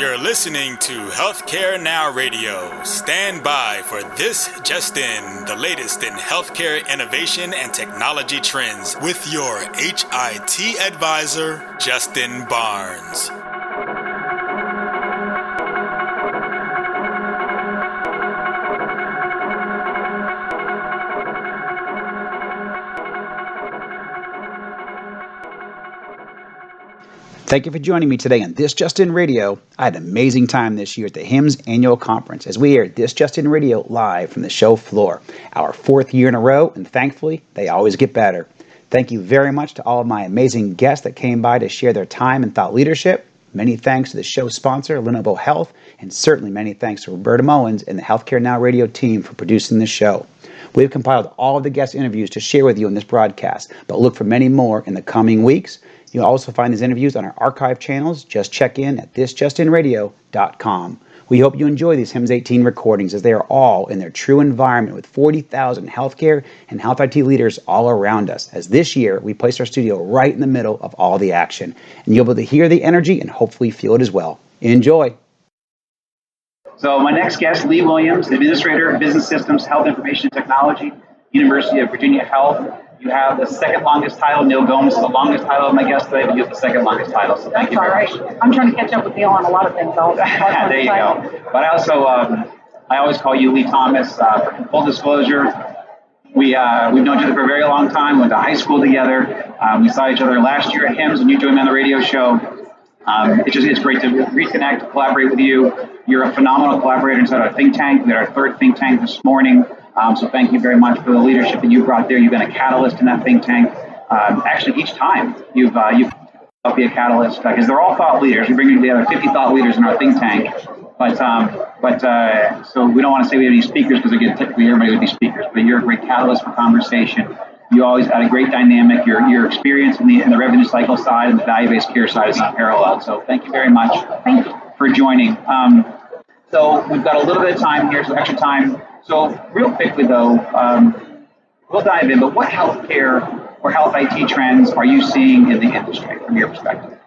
You're listening to Healthcare Now Radio. Stand by for This Just In, the latest in healthcare innovation and technology trends with your HIT advisor, Justin Barnes. Thank you for joining me today on This Just In Radio. I had an amazing time this year at the HIMSS Annual Conference as we aired This Just In Radio live from the show floor. Our fourth year in a row, and thankfully, they always get better. Thank you very much to all of my amazing guests that came by to share their time and thought leadership. Many thanks to the show sponsor, Lenovo Health, and certainly many thanks to Roberta Mullins and the Healthcare Now Radio team for producing this show. We've compiled all of the guest interviews to share with you in this broadcast, but look for many more in the coming weeks. You'll also find these interviews on our archive channels. Just check in at thisjustinradio.com. We hope you enjoy these HIMSS18 recordings as they are all in their true environment with 40,000 healthcare and health IT leaders all around us, as this year we place our studio right in the middle of all the action. And you'll be able to hear the energy and hopefully feel it as well. Enjoy. So my next guest, Leigh Williams, Administrator, Business Systems, Health Information Technology, University of Virginia Health. You have the second longest title. Neil Gomes is the longest title of my guest today, but you have the second longest title. So thank you very much. I'm trying to catch up with Neil on a lot of things. There you go. But I always call you Leigh Thomas. For full disclosure, we've known each other for a very long time. We went to high school together. We saw each other last year at HIMSS when you joined me on the radio show. It's great to reconnect, collaborate with you. You're a phenomenal collaborator inside our think tank. We had our third think tank this morning. So thank you very much for the leadership that you brought there. You've been a catalyst in that think tank. Actually, each time you've helped be a catalyst because they're all thought leaders. We bring together 50 thought leaders in our think tank. So we don't want to say we have any speakers because again, typically everybody would be speakers. But you're a great catalyst for conversation. You always had a great dynamic. Your experience in the revenue cycle side and the value-based care side is unparalleled. So thank you very much for joining. So we've got a little bit of time here, so extra time. So real quickly though, we'll dive in, but what healthcare or health IT trends are you seeing in the industry from your perspective?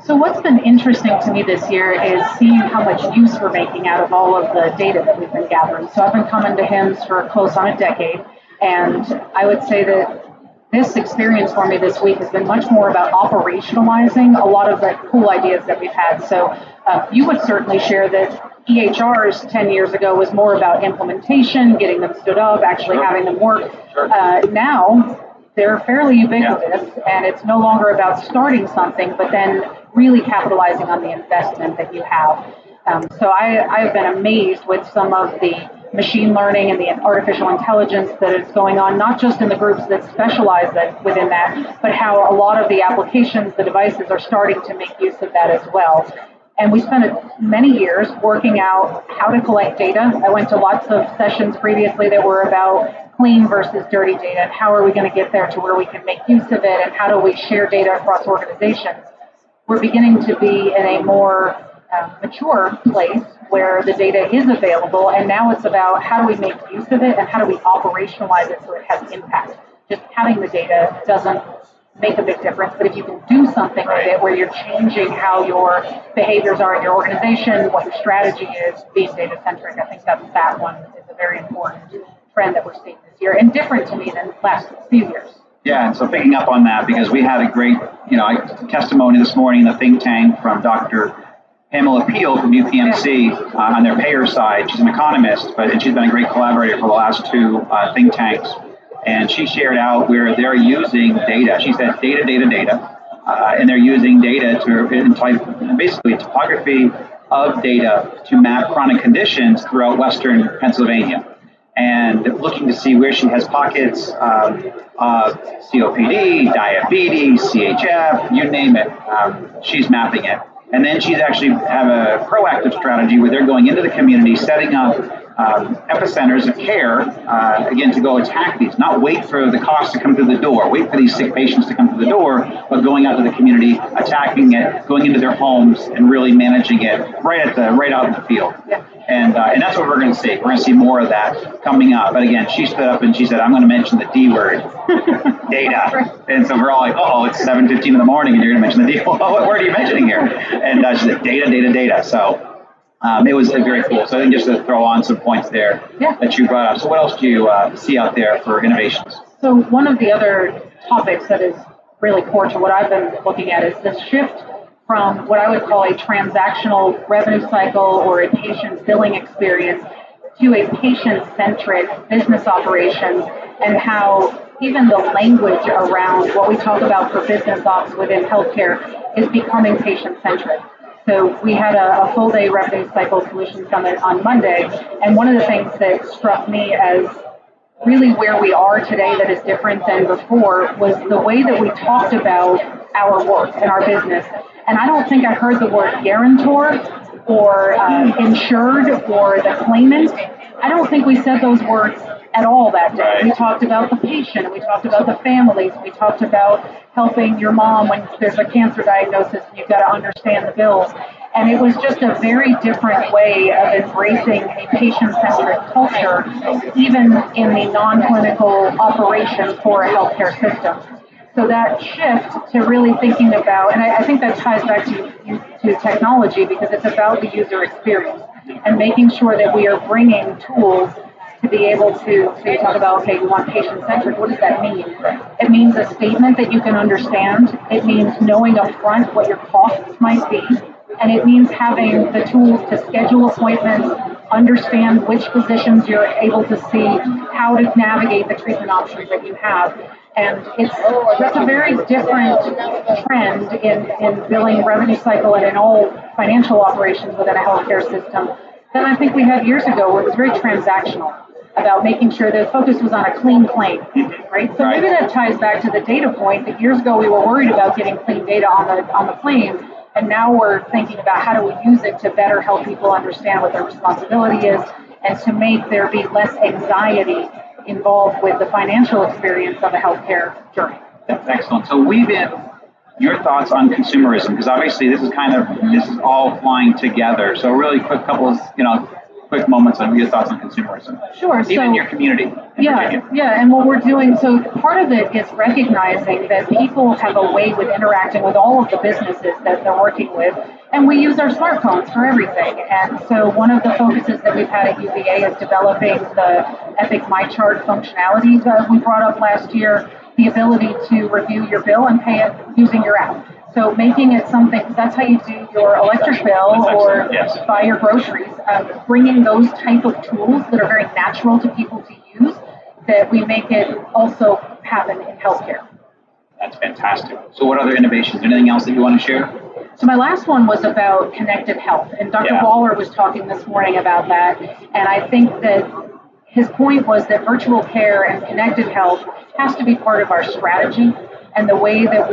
So what's been interesting to me this year is seeing how much use we're making out of all of the data that we've been gathering. So I've been coming to HIMSS for close on a decade, and I would say that this experience for me this week has been much more about operationalizing a lot of the cool ideas that we've had. So you would certainly share that EHRs 10 years ago was more about implementation, getting them stood up, actually having them work. Now, they're fairly ubiquitous, and it's no longer about starting something, but then really capitalizing on the investment that you have. So I've been amazed with some of the machine learning and the artificial intelligence that is going on, not just in the groups that specialize within that, but how a lot of the applications, the devices are starting to make use of that as well. And we spent many years working out how to collect data. I went to lots of sessions previously that were about clean versus dirty data, and how are we going to get there to where we can make use of it, and how do we share data across organizations. We're beginning to be in a more mature place where the data is available, and now it's about how do we make use of it and how do we operationalize it so it has impact. Just having the data doesn't make a big difference, but if you can do something with it where you're changing how your behaviors are in your organization, what your strategy is, being data-centric, I think that one is a very important trend that we're seeing this year, and different to me than the last few years. Yeah, and so picking up on that, because we had a great testimony this morning in the think tank from Dr. Pamela Peel from UPMC on their payer side. She's an economist, and she's been a great collaborator for the last two think tanks. And she shared out where they're using data. She said data, and they're using data to basically topography of data to map chronic conditions throughout Western Pennsylvania, and looking to see where she has pockets of COPD, diabetes, CHF, you name it. She's mapping it. And then she's actually have a proactive strategy where they're going into the community, setting up epicenters of care, again, to go attack these, not wait for the cost to come through the door, wait for these sick patients to come through the door, but going out to the community, attacking it, going into their homes, and really managing it right out in the field. And that's what we're going to see. We're going to see more of that coming up. But again, she stood up and she said, I'm going to mention the D word, data. And so we're all like, oh, it's 7:15 in the morning and you're going to mention the D. Well, what word are you mentioning here? And she said, data. So it was very cool. So I think just to throw on some points there that you brought up. So what else do you see out there for innovations? So one of the other topics that is really core to what I've been looking at is this shift from what I would call a transactional revenue cycle or a patient billing experience to a patient-centric business operations, and how even the language around what we talk about for business ops within healthcare is becoming patient-centric. So we had a full-day revenue cycle solution summit on Monday, and one of the things that struck me as really where we are today that is different than before was the way that we talked about our work and our business. And I don't think I heard the word guarantor or insured or the claimant. I don't think we said those words at all that day. Right. We talked about the patient, we talked about the families, we talked about helping your mom when there's a cancer diagnosis and you've got to understand the bills. And it was just a very different way of embracing a patient-centric culture, even in the non-clinical operation for a healthcare system. So that shift to really thinking about, and I think that ties back to technology, because it's about the user experience and making sure that we are bringing tools to be able to, so you talk about, okay, you want patient-centric, what does that mean? It means a statement that you can understand. It means knowing upfront what your costs might be. And it means having the tools to schedule appointments, understand which physicians you're able to see, how to navigate the treatment options that you have. And that's a very different trend in billing revenue cycle and in all financial operations within a healthcare system than I think we had years ago, where it was very transactional about making sure the focus was on a clean claim, right? So maybe that ties back to the data point that years ago we were worried about getting clean data on the claim, and now we're thinking about how do we use it to better help people understand what their responsibility is and to make there be less anxiety involved with the financial experience of a healthcare journey. That's excellent. So weave in your thoughts on consumerism, because obviously this is all flying together. So really quick quick moments on your thoughts on consumerism. Sure. Even in your community. Yeah, and what we're doing, so part of it is recognizing that people have a way with interacting with all of the businesses that they're working with, and we use our smartphones for everything. And so one of the focuses that we've had at UVA is developing the Epic MyChart functionality that we brought up last year, the ability to review your bill and pay it using your app. So making it something, that's how you do your electric bill or buy your groceries, bringing those type of tools that are very natural to people to use, that we make it also happen in healthcare. That's fantastic. So what other innovations? Anything else that you want to share? So my last one was about connected health, and Dr. Waller was talking this morning about that, and I think that his point was that virtual care and connected health has to be part of our strategy and the way that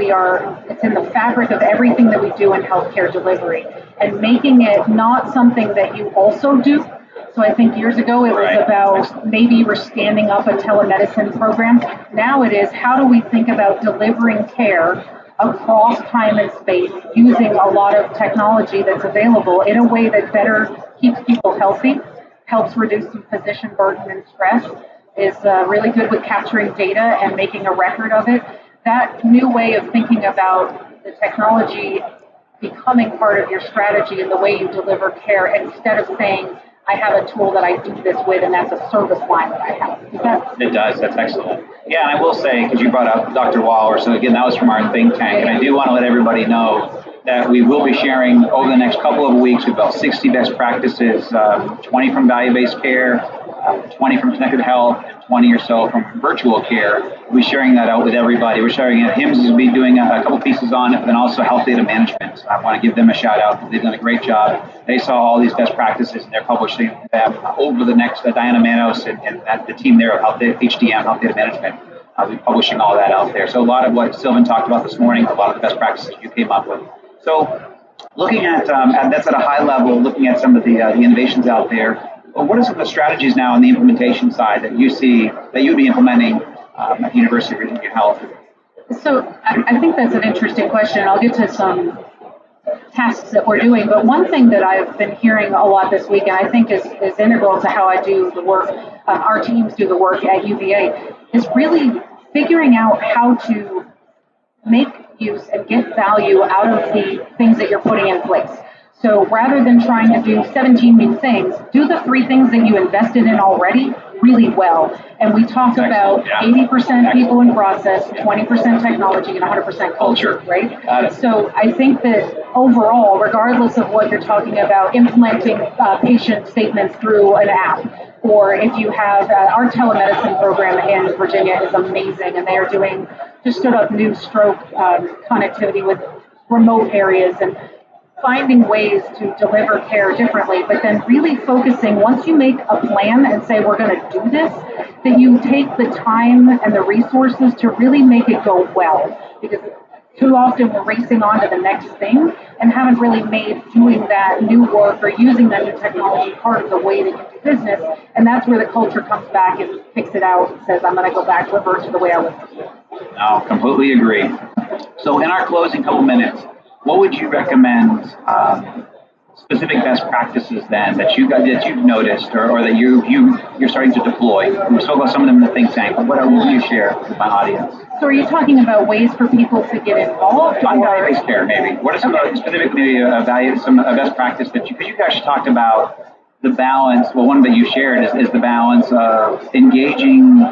it's in the fabric of everything that we do in healthcare delivery, and making it not something that you also do. So I think years ago it was about maybe you were standing up a telemedicine program. Now it is, how do we think about delivering care across time and space using a lot of technology that's available in a way that better keeps people healthy, helps reduce some physician burden and stress, is really good with capturing data and making a record of it. That new way of thinking about the technology becoming part of your strategy and the way you deliver care, instead of saying, I have a tool that I do this with, and that's a service line that I have. It does. That's excellent. Yeah, and I will say, because you brought up Dr. Waller, so again, that was from our think tank, and I do want to let everybody know that we will be sharing over the next couple of weeks about 60 best practices, 20 from value-based care, 20 from connected health, and 20 or so from virtual care. We'll be sharing that out with everybody. We're sharing it. HIMSS will be doing a couple pieces on it, but then also health data management. I want to give them a shout out because they've done a great job. They saw all these best practices, and they're publishing them over the next, Diana Manos and the team there of HDM, health data management. We'll be publishing all that out there. So a lot of what Sylvan talked about this morning, a lot of the best practices you came up with. So looking at that's at a high level, looking at some of the innovations out there, Well, what are some of the strategies now on the implementation side that you see that you'd be implementing at the University of Virginia Health? So I think that's an interesting question. I'll get to some tasks that we're doing, but one thing that I've been hearing a lot this week, and I think is integral to how I do the work, our teams do the work at UVA, is really figuring out how to make use and get value out of the things that you're putting in place. So rather than trying to do 17 new things, do the 3 things that you invested in already really well. And we talk about 80% people in process, 20% technology, and 100% culture, right? Got it. So I think that overall, regardless of what you're talking about, implementing patient statements through an app, or if you have our telemedicine program in Virginia is amazing, and they are doing, just stood up new stroke connectivity with remote areas and finding ways to deliver care differently, but then really focusing, once you make a plan and say we're going to do this, that you take the time and the resources to really make it go well. Because too often we're racing on to the next thing and haven't really made doing that new work or using that new technology part of the way that you do business. And that's where the culture comes back and picks it out and says, I'm going to go back, revert to the way I was before. No, completely agree. So in our closing couple minutes, what would you recommend specific best practices then that you've noticed or that you're starting to deploy? We spoke about some of them in the think tank, but what else would you share with my audience? So are you talking about ways for people to get involved? On value-based care, maybe. What are some specific best practice that because you guys talked about the balance, well, one that you shared is the balance of engaging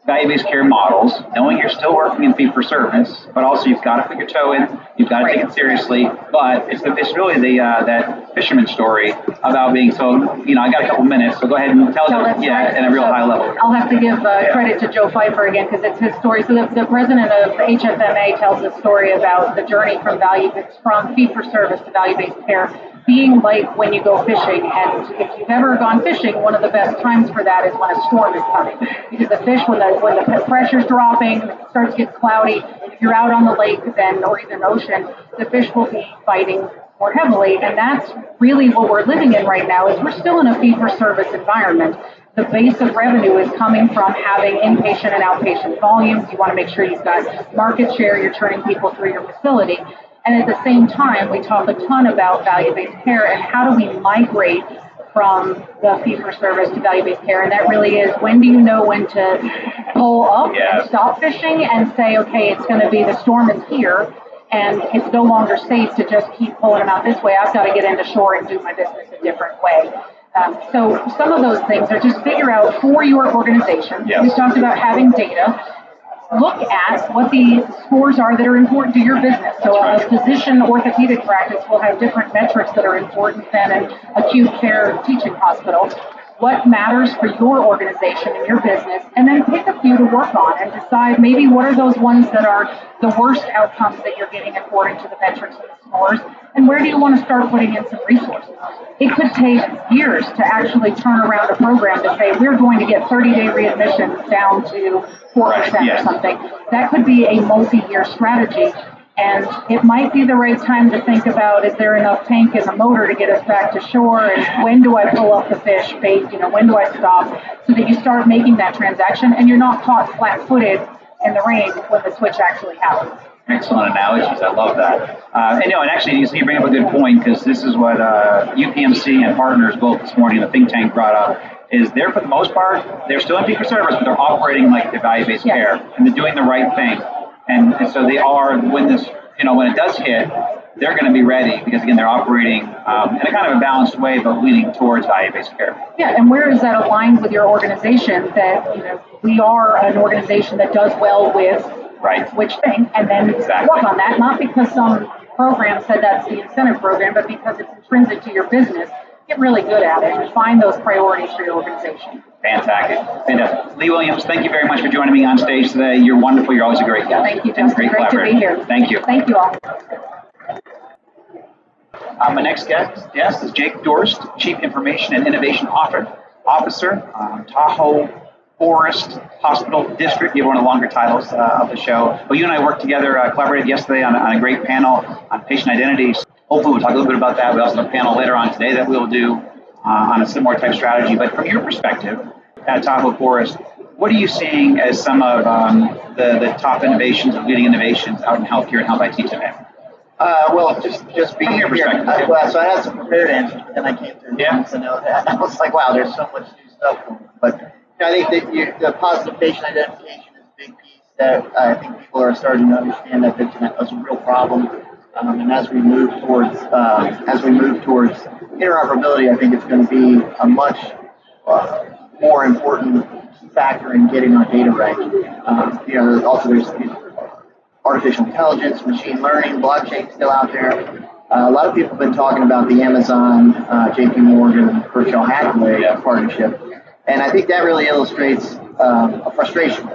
value-based care models, knowing you're still working in fee-for-service, but also you've got to put your toe in, you've got to take it seriously, but it's really that fisherman story about being, so, I got a couple minutes, so go ahead and tell them, in a real high level. I'll have to give credit to Joe Pfeiffer again, because it's his story. So the president of HFMA tells a story about the journey from fee-for-service to value-based care being like when you go fishing. And if you've ever gone fishing, one of the best times for that is when a storm is coming. Because the fish, when the pressure's dropping, it starts to get cloudy, if you're out on the lake then, or even ocean, the fish will be fighting more heavily. And that's really what we're living in right now, is we're still in a fee-for-service environment. The base of revenue is coming from having inpatient and outpatient volumes. You want to make sure you've got market share, you're turning people through your facility. And at the same time, we talk a ton about value-based care and how do we migrate from the fee-for-service to value-based care. And that really is, when do you know when to pull up and stop fishing and say, okay, it's going to be, the storm is here, and it's no longer safe to just keep pulling them out this way. I've got to get into shore and do my business a different way. So some of those things are just figure out for your organization. We talked about having data. Look at what the scores are that are important to your business. So a physician orthopedic practice will have different metrics that are important than an acute care teaching hospital. What matters for your organization and your business, and then pick a few to work on and decide maybe what are those ones that are the worst outcomes that you're getting according to the metrics and the scores, and where do you want to start putting in some resources. It could take years to actually turn around a program to say we're going to get 30-day readmissions down to 4% or something. That could be a multi-year strategy. And it might be the right time to think about, is there enough tank in the motor to get us back to shore? And when do I pull up the fish bait? When do I stop? So that you start making that transaction and you're not caught flat-footed in the rain when the switch actually happens. Excellent analogies. I love that. And actually, you bring up a good point, because this is what UPMC and partners both this morning in the think tank brought up, is they're, for the most part, they're still in fee-for-service, but they're operating like the value-based care, and they're doing the right thing. And so they are, when it does hit, they're going to be ready, because again, they're operating in a kind of a balanced way, but leaning towards value-based care. Yeah, and where is that aligned with your organization? That we are an organization that does well with which thing, and then work on that. Not because some program said that's the incentive program, but because it's intrinsic to your business. Get really good at it and find those priorities for your organization. Fantastic. Leigh Williams, thank you very much for joining me on stage today. You're wonderful. You're always a great guest. Thank you, Justin. Great to be here. Thank you. Thank you all. My next guest is Jake Dorst, Chief Information and Innovation Officer, Tahoe Forest Hospital District. You have one of the longer titles of the show. Well, you and I worked together, collaborated yesterday on a great panel on patient identities. Hopefully we'll talk a little bit about that. We also have a panel later on today that we'll do. on a similar type strategy. But from your perspective at Tahoe Forest, what are you seeing as some of the top innovations or leading innovations out in healthcare and health IT today? Well, just being here. So I had some prepared answers, but then I came to HIMSS, and I was like, wow, there's so much new stuff going on. But I think that the positive patient identification is a big piece that I think people are starting to understand that that's a real problem. And as we move towards interoperability, I think it's going to be a much more important factor in getting our data right. There's artificial intelligence, machine learning, blockchain still out there. A lot of people have been talking about the Amazon, JP Morgan, Berkshire Hathaway partnership. And I think that really illustrates a frustration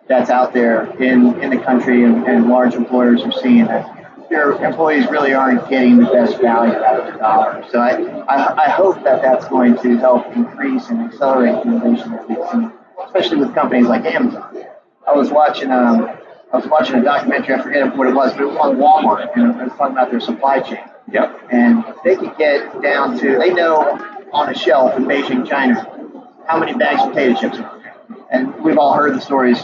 that's out there in the country, and large employers are seeing that their employees really aren't getting the best value out of their dollar. So I hope that that's going to help increase and accelerate the innovation that we've seen, especially with companies like Amazon. I was watching a documentary, I forget what it was, but it was on Walmart, and it was talking about their supply chain. Yep. And they could get down to, they know on a shelf in Beijing, China, how many bags of potato chips are on there. And we've all heard the stories,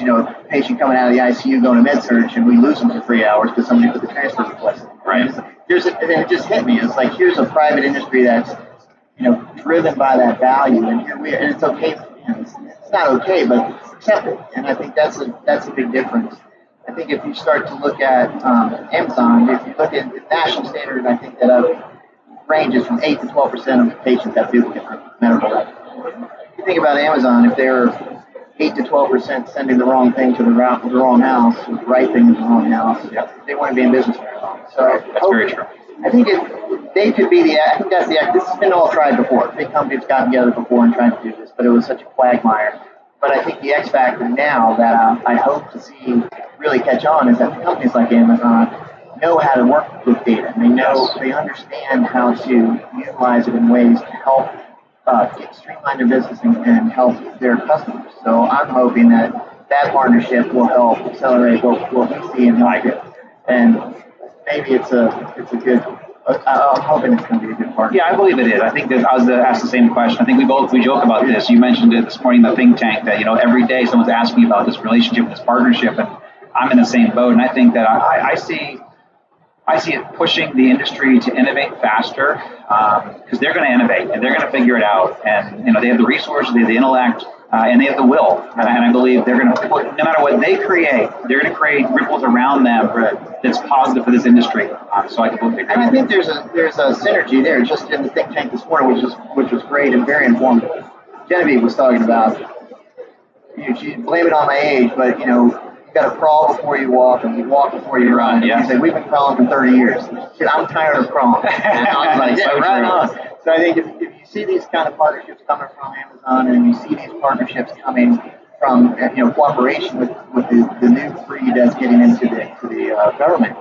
patient coming out of the ICU going to med-surg, and we lose them for 3 hours because somebody put the transfer request in. Right. And it just hit me. It's like, here's a private industry that's, driven by that value, and here we are, and it's okay. It's not okay, but it's accepted. And I think that's a big difference. I think if you start to look at Amazon, if you look at the national standard, I think that ranges from 8 to 12% of patients have duplicate medical records. If you think about Amazon, if they're 8 to 12% sending the wrong thing to the wrong house, or the right thing to the wrong house, they want to be in business very long. So that's very true. I think they could be I think that's this has been all tried before. Big companies got together before and tried to do this, but it was such a quagmire. But I think the X factor now that I hope to see really catch on is that companies like Amazon know how to work with data. They understand how to utilize it in ways to help streamline their business and help their customers. So I'm hoping that partnership will help accelerate what we see in market. And maybe it's a good. I'm hoping it's going to be a good partnership. Yeah, I believe it is. I think that I was asked the same question. I think we joke about this. You mentioned it this morning in the think tank that every day someone's asking me about this relationship, this partnership, and I'm in the same boat. And I think that I see it pushing the industry to innovate faster because they're going to innovate and they're going to figure it out. And they have the resources, they have the intellect, and they have the will. And I believe they're going to put, no matter what they create, they're going to create ripples around them that's positive for this industry. So I completely agree. And I think there's a synergy there just in the think tank this morning, which was great and very informative. Genevieve was talking about, she blame it on my age, but you got to crawl before you walk, and you walk before you run. Yeah. He said, we've been crawling for 30 years. She said, I'm tired of crawling. And I was like, yeah, right on. So I think if you see these kind of partnerships coming from Amazon, and you see these partnerships coming from cooperation with the new breed that's getting into the government,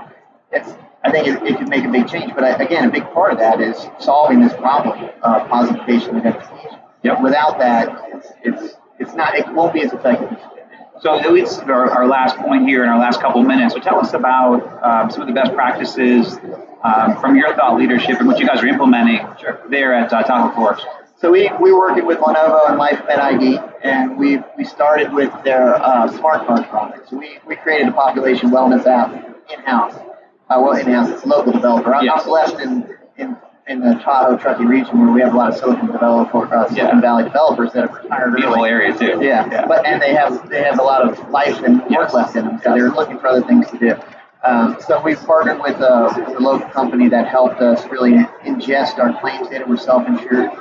I think it could make a big change. But again, a big part of that is solving this problem of positive patient identification. Yep. Without that, it won't be as effective. So at least our last point here in our last couple of minutes. So tell us about some of the best practices from your thought leadership and what you guys are implementing there at Tahoe Forest. So we're working with Lenovo and LifeMed ID, and we started with their smart card product. So we created a population wellness app in-house. In-house, it's a local developer. I'm blessed in the Tahoe, Truckee region where we have a lot of Silicon Valley developers that have retired. Beautiful area too. Yeah. But they have a lot of life and work left in them, so they're looking for other things to do. So we've partnered with a local company that helped us really ingest our claims data. We're self-insured.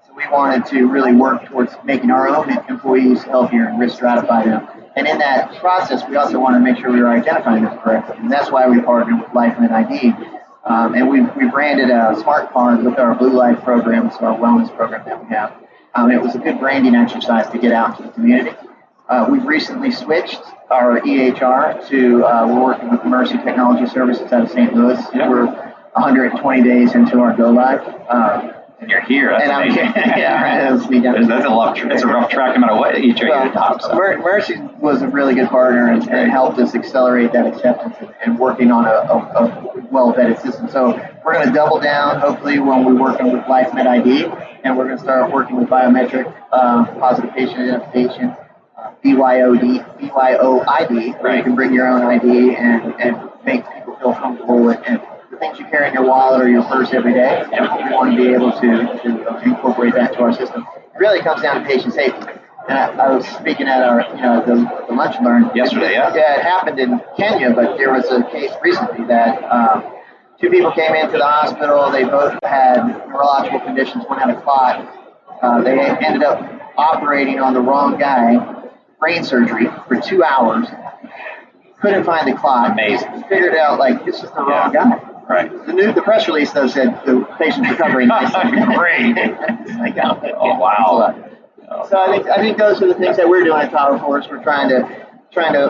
So we wanted to really work towards making our own employees healthier and risk stratify them. And in that process, we also wanted to make sure we were identifying them correctly. And that's why we partnered with LifeMed ID. And we branded a smart card with our Blue Life program, so our wellness program that we have. It was a good branding exercise to get out to the community. We've recently switched our EHR to, we're working with Mercy Technology Services out of St. Louis. Yep. We're 120 days into our go live. And you're here. That's and amazing. That's a rough track no matter what each are you at the top. So. Mercy was a really good partner and helped us accelerate that acceptance and working on a well-vetted system. So we're going to double down, hopefully, when we're working with LifeMed ID, and we're going to start working with biometric positive patient identification, BYOID, where you can bring your own ID and make people feel comfortable with and the things you carry in your wallet or your purse every day. We want to be able to incorporate that into our system. It really comes down to patient safety. And I was speaking at our, the lunch and learn yesterday. Yeah, it happened in Kenya, but there was a case recently that two people came into the hospital. They both had neurological conditions. One had a clot. They ended up operating on the wrong guy, brain surgery for 2 hours. Couldn't find the clot. Amazing. Figured out this is the wrong guy. Right. The press release though said the patient's recovering nicely. Great. Oh wow. So I think those are the things that we're doing at Tahoe Force. We're trying to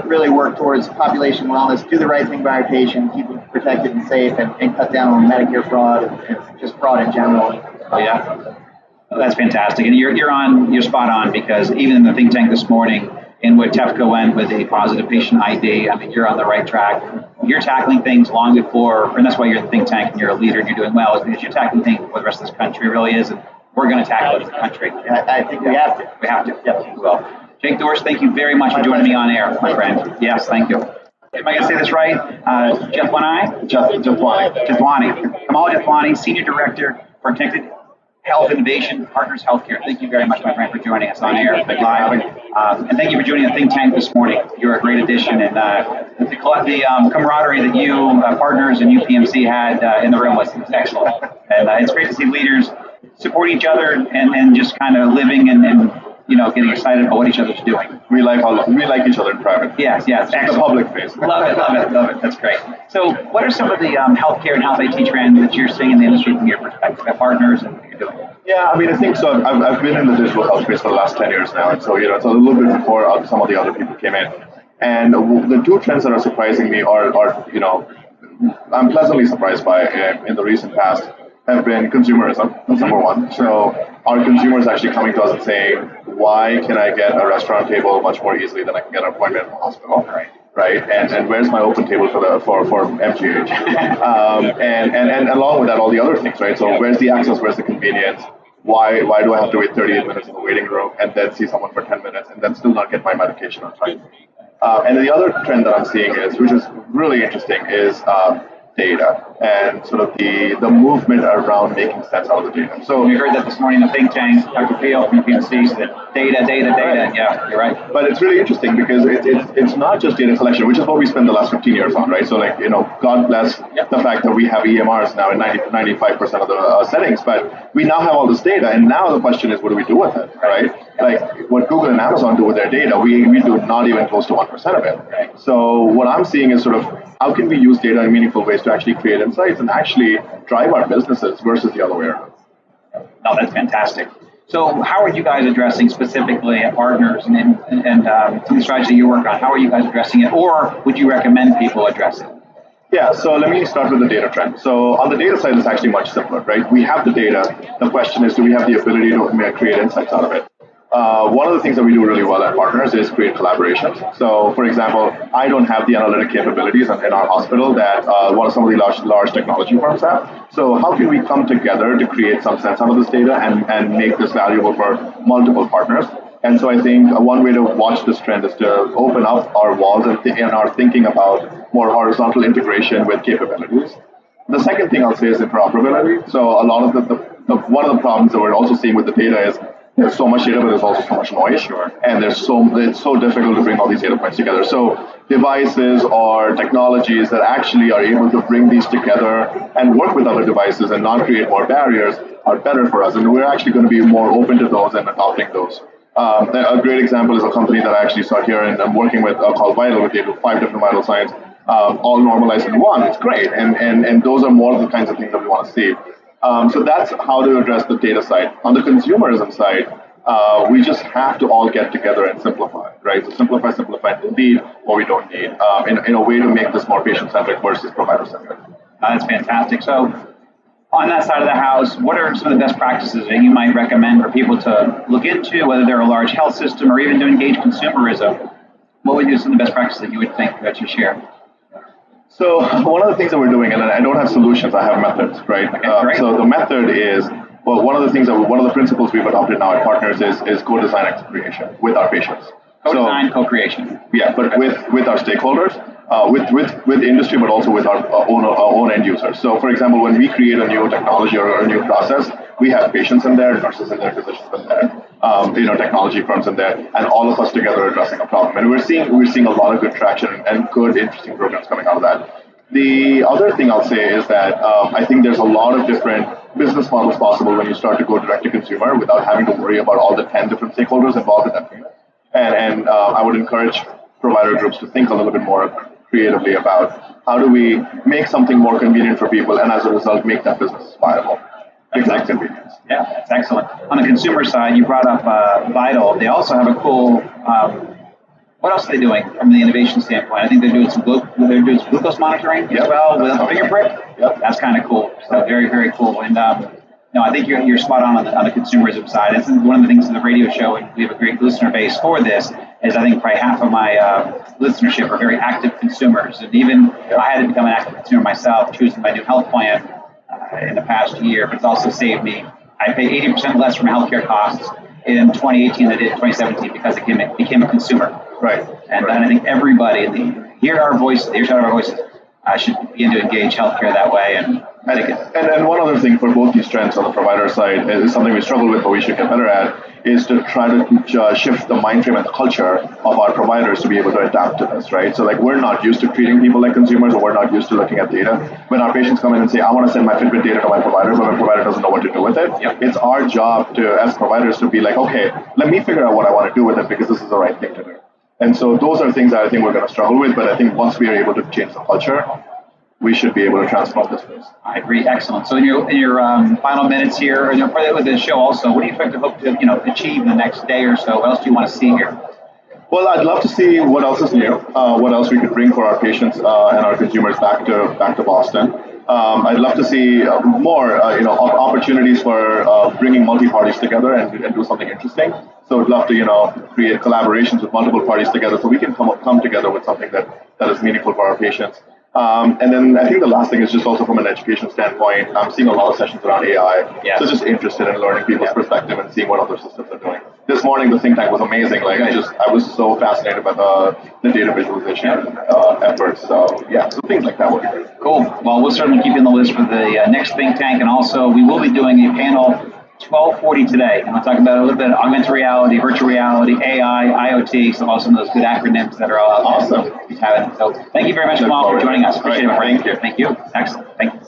really work towards population wellness, do the right thing by our patient, keep them protected and safe, and cut down on Medicare fraud and just fraud in general. Yeah. That's fantastic. And you're spot on, because even in the think tank this morning, in what TEFCO went with a positive patient ID, I mean, you're on the right track. You're tackling things long before, and that's why you're in the think tank and you're a leader and you're doing well, is because you're tackling things before the rest of this country really is, and we're going to tackle it as a country. I think we have to. We have to. Yep, we will. Jake Dorst, thank you very much for joining me on air, my friend. Yes, thank you. Am I going to say this right? Jethwani? Jethwani. Kamal Jethwani, Senior Director for Connected Health Innovation, Partners Healthcare. Thank you very much, my friend, for joining us on air. Live. And thank you for joining the think tank this morning. You're a great addition, and the camaraderie that you, partners and UPMC had in the room was excellent. And it's great to see leaders support each other and just kind of living and getting excited about what each other's doing. We like each other in private. Yes, The public face. Love it. That's great. So what are some of the healthcare and health IT trends that you're seeing in the industry from your perspective, at partners and what you're doing? Yeah, I mean, I think so. I've been in the digital health space for the last 10 years now, and so it's a little bit before some of the other people came in. And the two trends that are surprising me are I'm pleasantly surprised by in the recent past have been consumerism. That's number one. So are consumers actually coming to us and saying, why can I get a restaurant table much more easily than I can get an appointment in the hospital? Right? And where's my open table for MGH? and along with that, all the other things, right? So where's the access? Where's the convenience? Why do I have to wait 38 minutes in the waiting room and then see someone for 10 minutes and then still not get my medication on time? And then the other trend that I'm seeing which is really interesting, is data and sort of the movement around making sense out of the data. So we heard that this morning in the think tank. Dr. Peel from UPMC said data. Right. Yeah, you're right. But it's really interesting because it's not just data collection, which is what we spent the last 15 years on, right? So God bless the fact that we have EMRs now in 95% of the settings, but we now have all this data, and now the question is, what do we do with it, right? Like what Google and Amazon do with their data, we do not even close to 1% of it. Right. So what I'm seeing is sort of, how can we use data in meaningful ways to actually create insights and actually drive our businesses versus the other way around? No, that's fantastic. So how are you guys addressing specifically at partners and some of the strategy you work on? How are you guys addressing it, or would you recommend people address it? Yeah, so let me start with the data trend. So on the data side, it's actually much simpler, right? We have the data. The question is, do we have the ability to create insights out of it? One of the things that we do really well at Partners is create collaborations. So, for example, I don't have the analytic capabilities in our hospital that some of the large technology firms have. So how can we come together to create some sense out of this data and make this valuable for multiple partners? And so I think one way to watch this trend is to open up our walls and our thinking about more horizontal integration with capabilities. The second thing I'll say is interoperability. So a lot of one of the problems that we're also seeing with the data is there's so much data, but there's also so much noise. Sure. And it's so difficult to bring all these data points together. So devices or technologies that actually are able to bring these together and work with other devices and not create more barriers are better for us. And we're actually going to be more open to those and adopting those. A great example is a company that I actually saw here and I'm working with called Vital, with 5 different vital signs, all normalized in one. It's great. And those are more of the kinds of things that we want to see. So that's how to address the data side. On the consumerism side, we just have to all get together and simplify, right? So simplify, need what we don't need, in a way to make this more patient-centric versus provider-centric. That's fantastic. So On that side of the house, what are some of the best practices that you might recommend for people to look into, whether they're a large health system or even to engage consumerism? What would be some of the best practices that you would think that you share? So one of the things that we're doing, and I don't have solutions, I have methods, right? Okay, so the method is, well, one of the principles we've adopted now at Partners is co-design and co-creation with our patients. Co-design, co-creation. Yeah, but with our stakeholders, with industry, but also with our own end users. So, for example, when we create a new technology or a new process, we have patients in there, nurses in there, physicians in there, technology firms in there, and all of us together addressing a problem. And we're seeing a lot of good traction and good, interesting programs coming out of that. The other thing I'll say is that I think there's a lot of different business models possible when you start to go direct to consumer without having to worry about all the 10 different stakeholders involved in that payment. And I would encourage provider groups to think a little bit more creatively about how do we make something more convenient for people and as a result make that business viable. Exact convenience. Yeah, that's excellent. On the consumer side, you brought up Vital. They also have a cool, what else are they doing from the innovation standpoint? I think they're doing some glucose monitoring as well with a finger prick. Yep. That's kind of cool. So very, very cool. And no, I think you're spot on the consumerism side. This is one of the things in the radio show, and we have a great listener base for this, is I think probably half of my listenership are very active consumers. And even I had to become an active consumer myself, choosing my new health plan in the past year, but it's also saved me. I pay 80% less for my healthcare costs in 2018 than I did in 2017 because I became a consumer. Right. And I think everybody, hear our voices, should begin to engage healthcare that way. And one other thing for both these trends on the provider side is something we struggle with, but we should get better at, is to try to shift the mind frame and the culture of our providers to be able to adapt to this, right? So we're not used to treating people like consumers, or we're not used to looking at data. When our patients come in and say, I want to send my Fitbit data to my provider, but my provider doesn't know what to do with it, It's our job as providers to be like, okay, let me figure out what I want to do with it because this is the right thing to do. And so those are things that I think we're going to struggle with, but I think once we are able to change the culture, we should be able to transform this place. I agree. Excellent. So in your final minutes here, with the show also, what do you expect to hope to achieve in the next day or so? What else do you want to see here? Well, I'd love to see what else is new, what else we could bring for our patients and our consumers back to Boston. I'd love to see more, opportunities for bringing multi-parties together and do something interesting. So I'd love to, create collaborations with multiple parties together so we can come together with something that is meaningful for our patients. And then I think the last thing is just also from an education standpoint, I'm seeing a lot of sessions around AI. Yes. So just interested in learning people's perspective and seeing what other systems are doing. This morning, the think tank was amazing. I was so fascinated by the data visualization efforts. So things like that would be great. Cool. Well, we'll certainly keep you on the list for the next think tank, and also we will be doing a panel 12:40 today, and we'll talk about a little bit of augmented reality, virtual reality, AI, IoT, some of those good acronyms that are all out there. Awesome. So thank you very much, Kamal, for joining us. Appreciate it. Thank you. Thank you. Excellent. Thank you.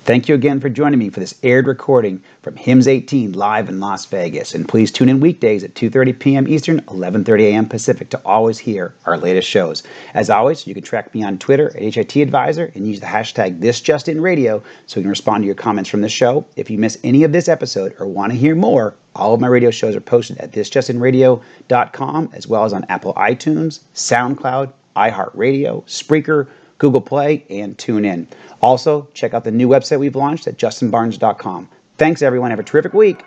Thank you again for joining me for this aired recording from HIMSS18 live in Las Vegas. And please tune in weekdays at 2:30 p.m. Eastern, 11:30 a.m. Pacific to always hear our latest shows. As always, you can track me on Twitter at HIT Advisor and use the hashtag ThisJustinRadio so we can respond to your comments from the show. If you miss any of this episode or want to hear more, all of my radio shows are posted at thisjustinradio.com as well as on Apple iTunes, SoundCloud, iHeartRadio, Spreaker, Google Play, and TuneIn. Also, check out the new website we've launched at justinbarnes.com. Thanks, everyone. Have a terrific week.